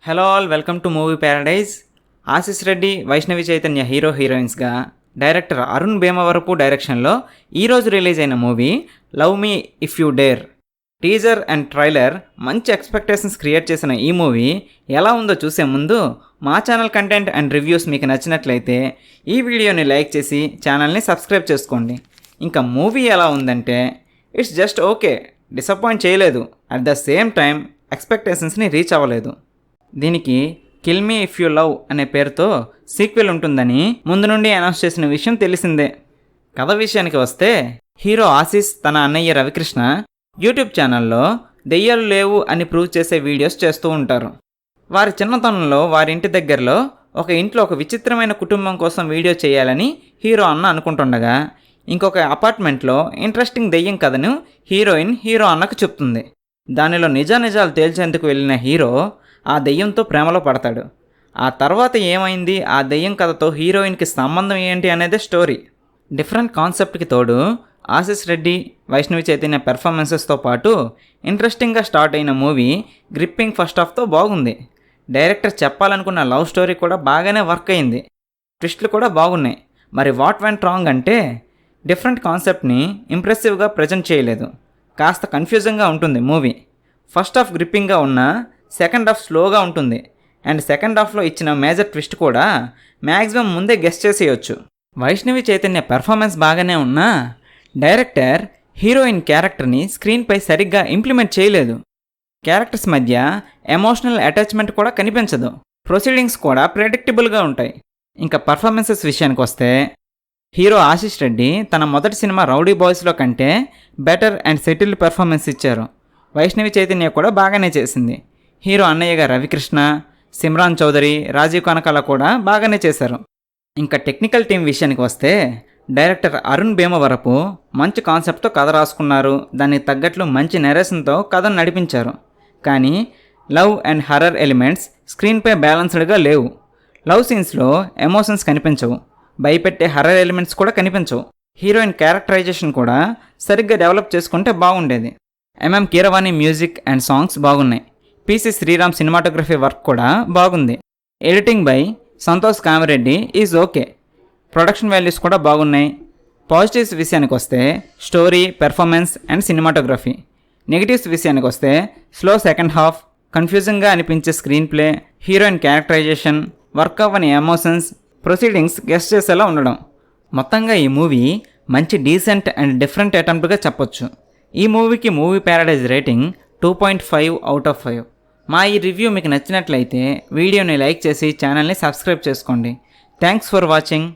Hello all, welcome to movie paradise. Ashish Reddy, Vaishnavi Chaitanya హీరోయిన్స్గా, director Arun Bhimavarapu డైరెక్షన్లో ఈరోజు రిలీజ్ అయిన movie love me if you dare. Teaser and trailer మంచి expectations create చేసిన ఈ మూవీ ఎలా ఉందో చూసే ముందు మా ఛానల్ కంటెంట్ అండ్ రివ్యూస్ మీకు నచ్చినట్లయితే ఈ వీడియోని లైక్ చేసి ఛానల్ని సబ్స్క్రైబ్ చేసుకోండి. ఇంకా మూవీ ఎలా ఉందంటే ఇట్స్ జస్ట్ ఓకే, డిసప్పాయింట్ చేయలేదు, అట్ ద సేమ్ టైం ఎక్స్పెక్టేషన్స్ని రీచ్ అవ్వలేదు. దీనికి kill me if you love అనే పేరుతో సీక్వెల్ ఉంటుందని ముందు నుండి అనౌన్స్ చేసిన విషయం తెలిసిందే. కథ విషయానికి వస్తే, హీరో ఆశీష్ తన అన్నయ్య రవికృష్ణ యూట్యూబ్ ఛానల్లో దెయ్యాలు లేవు అని ప్రూవ్ చేసే వీడియోస్ చేస్తూ ఉంటారు. వారి చిన్నతనంలో వారి ఇంటి దగ్గరలో ఒక ఇంట్లో ఒక విచిత్రమైన కుటుంబం కోసం వీడియో చేయాలని హీరో అన్న అనుకుంటుండగా, ఇంకొక అపార్ట్మెంట్లో ఇంట్రెస్టింగ్ దెయ్యం కథను హీరోయిన్ హీరో అన్నకు చెప్తుంది. దానిలో నిజానిజాలు తేల్చేందుకు వెళ్ళిన హీరో ఆ దెయ్యంతో ప్రేమలో పడతాడు. ఆ తర్వాత ఏమైంది, ఆ దెయ్యం కథతో హీరోయిన్కి సంబంధం ఏంటి అనేది స్టోరీ. డిఫరెంట్ కాన్సెప్ట్కి తోడు ఆశిష్ రెడ్డి, వైష్ణవి చైతన్య పెర్ఫార్మెన్సెస్తో పాటు ఇంట్రెస్టింగ్గా స్టార్ట్ అయిన మూవీ గ్రిప్పింగ్ ఫస్ట్ హాఫ్తో బాగుంది. డైరెక్టర్ చెప్పాలనుకున్న లవ్ స్టోరీ కూడా బాగానే వర్క్ అయింది. ట్విస్ట్లు కూడా బాగున్నాయి. మరి వాట్ వెంట్ రాంగ్ అంటే, డిఫరెంట్ కాన్సెప్ట్ని ఇంప్రెసివ్గా ప్రజెంట్ చేయలేదు. కాస్త కన్ఫ్యూజింగ్గా ఉంటుంది మూవీ. ఫస్ట్ హాఫ్ గ్రిప్పింగ్గా ఉన్నా సెకండ్ హాఫ్ స్లోగా ఉంటుంది. అండ్ సెకండ్ హాఫ్లో ఇచ్చిన మేజర్ ట్విస్ట్ కూడా మ్యాక్సిమం ముందే గెస్ చేసేయచ్చు. వైష్ణవి చైతన్య పెర్ఫార్మెన్స్ బాగానే ఉన్నా డైరెక్టర్ హీరోయిన్ క్యారెక్టర్ని స్క్రీన్పై సరిగ్గా ఇంప్లిమెంట్ చేయలేదు. క్యారెక్టర్స్ మధ్య ఎమోషనల్ అటాచ్మెంట్ కూడా కనిపించదు. ప్రొసీడింగ్స్ కూడా ప్రెడిక్టబుల్గా ఉంటాయి. ఇంకా పర్ఫార్మెన్సెస్ విషయానికి వస్తే, హీరో ఆశిష్ రెడ్డి తన మొదటి సినిమా రౌడీ బాయ్స్లో కంటే బెటర్ అండ్ సెటిల్డ్ పెర్ఫార్మెన్స్ ఇచ్చారు. వైష్ణవి చైతన్య కూడా బాగానే చేసింది. హీరో అన్నయ్యగా రవికృష్ణ, సిమ్రాన్ చౌదరి, రాజీవ్ కనకాల కూడా బాగానే చేశారు. ఇంకా టెక్నికల్ టీం విషయానికి వస్తే, డైరెక్టర్ అరుణ్ భీమవరపు మంచి కాన్సెప్ట్తో కథ రాసుకున్నారు. దానికి తగ్గట్లు మంచి నెరేషన్తో కథను నడిపించారు. కానీ లవ్ అండ్ హర్రర్ ఎలిమెంట్స్ స్క్రీన్పై బ్యాలెన్స్డ్గా లేవు. లవ్ సీన్స్లో ఎమోషన్స్ కనిపించవు. భయపెట్టే హర్రర్ ఎలిమెంట్స్ కూడా కనిపించవు. హీరోయిన్ క్యారెక్టరైజేషన్ కూడా సరిగ్గా డెవలప్ చేసుకుంటే బాగుండేది. కీరవాణి మ్యూజిక్ అండ్ సాంగ్స్ బాగున్నాయి. పీసీ శ్రీరామ్ సినిమాటోగ్రఫీ వర్క్ కూడా బాగుంది. Editing by Santosh Kamireddy is okay. Production values కూడా బాగున్నాయి. పాజిటివ్స్ విషయానికి వస్తే story, performance and cinematography. Negatives విషయానికి వస్తే స్లో సెకండ్ హాఫ్, కన్ఫ్యూజింగ్గా అనిపించే screen play, heroine characterization, work అవ్వని ఎమోషన్స్, ప్రొసీడింగ్స్ గెస్ట్ చేసేలా ఉండడం. మొత్తంగా ఈ మూవీ మంచి డీసెంట్ అండ్ డిఫరెంట్ అటెంప్ట్గా చెప్పొచ్చు. ఈ మూవీకి movie Paradise rating 2.5 out of 5. మా ఈ రివ్యూ మీకు నచ్చినట్లయితే వీడియోని లైక్ చేసి ఛానల్ని సబ్స్క్రైబ్ చేసుకోండి. Thanks for watching.